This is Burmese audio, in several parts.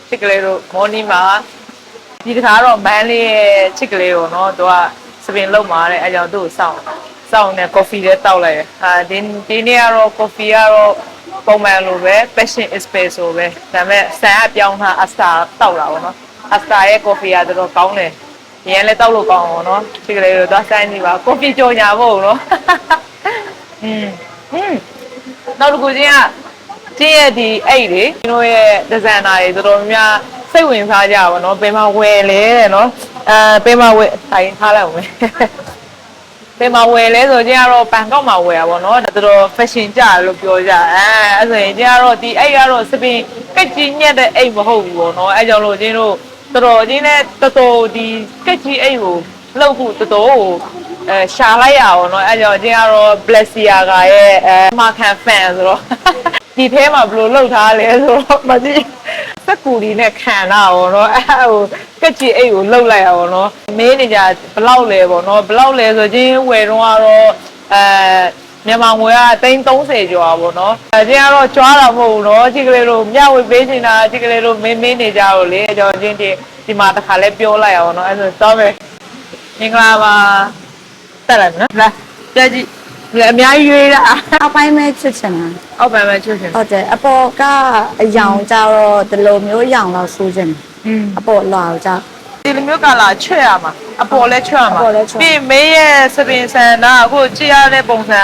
ချစ်ကလေးတို့မော်နီမှာဒီတခါတော့မန်းလေးရဲ့ချစ်ကလေးကိုနော်သူကစပင်လုံးမာတဲ့အဲကြောင့်သူ့ကိုစောင့်နေကော်ဖီလည်းတောက်လိုက်ဒီနေ့ကတော့ coffee ကတော့ပုံမှန်လိုပဲ passion espresso ပဲဒါပေမဲ့ဆန်ကပြောင်းထား asta တောက်တာပေါ့နော် asta ရဲ့ coffee ကတော်တော်ကောင်းတယ်ဒီရင်လည်းတောက်လို့ကောင်းအောင်နော်ချစ်ကလေးတို့သွားဆိုင်နေပါ coffee ကြော်ညာဖို့နော်နောက်တစ်ခုချင်းကတင်းရဲ့ဒီအဲ့လေကျွန်တော်ရဲ့ဒီဇိုင်နာတွေတော်တော်များစိတ်ဝင်စားကြပါတော့ဘယ်မှာဝယ်လဲတဲ့နော်ဘယ်မှာဝယ်တိုင်းထားလိုက်အောင်ပဲဘယ်မှာဝယ်လဲဆိုချင်းကတော့ဘန်ကောက်မှာဝယ်ရပါတော့တော်တော် fashion ကြလို့ပြောကြအဲ့ဆိုရင်ချင်းကတော့ဒီအဲ့ကတော့စပင်ကက်ကြီးညက်တဲ့အိတ်မဟုတ်ဘူးပေါ့နော်အဲ့ကြောင့်လို့ချင်းတို့တော်တော်ချင်းနဲ့တော်တော်ဒီကက်ကြီးအိတ်ကိုလှုပ်ဖို့တော်တော်ရှာလိုက်ရအောင်နော်အဲ့ကြောင့်ချင်းကတော့ Balenciaga ရဲ့မာခံ fan ဆိုတော့ဒီထဲမှာဘယ်လိုလှုပ်ထားလဲဆိုတော့မသိစက်ကူဒီနဲ့ခံတာပေါ့နော်အဲ့ဟိုကက်ချီအိတ်ကိုလှုပ်လိုက်ရအောင်နော်မင်းနေကြဘလောက်လဲပေါ့နော်ဘလောက်လဲဆိုချင်းဝယ်တော့ကတော့မြန်မာငွေက330ကျော်ပါပေါ့နော်အချင်းကတော့ကြွားတာမဟုတ်ဘူးနော်ချစ်ကလေးတို့မျှဝေပေးနေတာချစ်ကလေးတို့မင်းနေကြတော့လေအကြောင်းချင်းဒီမှာတစ်ခါလဲပြောလိုက်ရအောင်နော်အဲ့ဆိုတော့ပဲမင်္ဂလာပါတက်လိုက်နော်လာကြည့်အများကြီးရွေးတာအောက်ပိုင်းပဲချစ်ချင်တာအောက်ပိုင်းပဲချစ်ချင်ဟုတ်တယ်အပေါ်ကအယောင်ကြတော့ဒီလိုမျိုးအယောင်လောက်ဆိုးချင်အပေါ်လာကြဒီလိုမျိုးကလာချွတ်ရမှာအပေါ်လဲချွတ်ရမှာပြီးမေးရဲ့စပင်ဆန်တာအခုကြည့်ရတဲ့ပုံစံ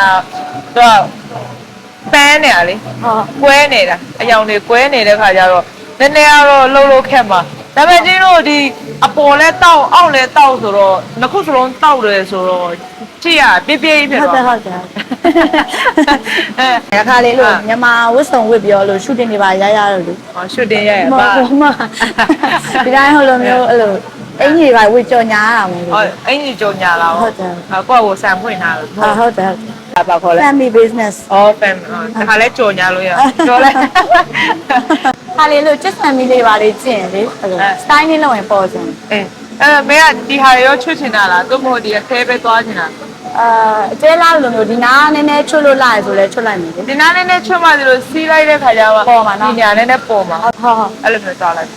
သူကပန်းနေရလေဟုတ်ကွဲနေတာအယောင်တွေကွဲနေတဲ့ခါကျတော့နည်းနည်းကတော့လှုပ်ခက်မှာဒါပေမဲ့ကျင်းတို့ဒီအပေါ်လဲတောက်အောက်လဲတောက်ဆိုတော့နှစ်ခုစလုံးတောက်တယ်ဆိုတော့ကြည့်ရပြပြဖြစ်တော့ဟုတ်တယ်ရခါလေးလို့မြန်မာဝတ်စုံဝတ်ပြောလို့ရှူတင်နေပါရလို့လူရှူတင်ရရပါဒီတိုင်းဟိုလိုမျိုးအဲ့လိုအင်ကြီးပါဝတ်ကြော်ညာရတာမဟုတ်ဟုတ်အင်ကြီးကြော်ညာလာဟုတ်တယ်ကိုယ့်ကိုဆန်ဖွင့်ထားလို့ဟုတ်တယ်ဘာခေါ်လဲ family business family ဒါခါလဲကြော်ညာလို့ရကြော်လဲခါလေးလို့ကျက်ဆန်မီလေးပါလေးကျင့်လေအဲ့လို style လေးလုပ်ရင်ပေါ်စင်မင်းကဒီဟာရောချွတ်ချင်တာလားသို့မဟုတ်ဒီအသေးပဲသွားချင်တာအကျဲလားလိုမျိုးဒီနားနည်းနည်းချွတ်လို့လာရဆိုလဲချွတ်လိုက်မယ်ဒီနားနည်းနည်းချွတ်မှဒီလိုစီးလိုက်တဲ့ခါကျတော့ပေါ်မှာနော်ဒီညာနည်းနည်းပေါ်မှာဟုတ်အဲ့လိုမျိုးသွားလိုက်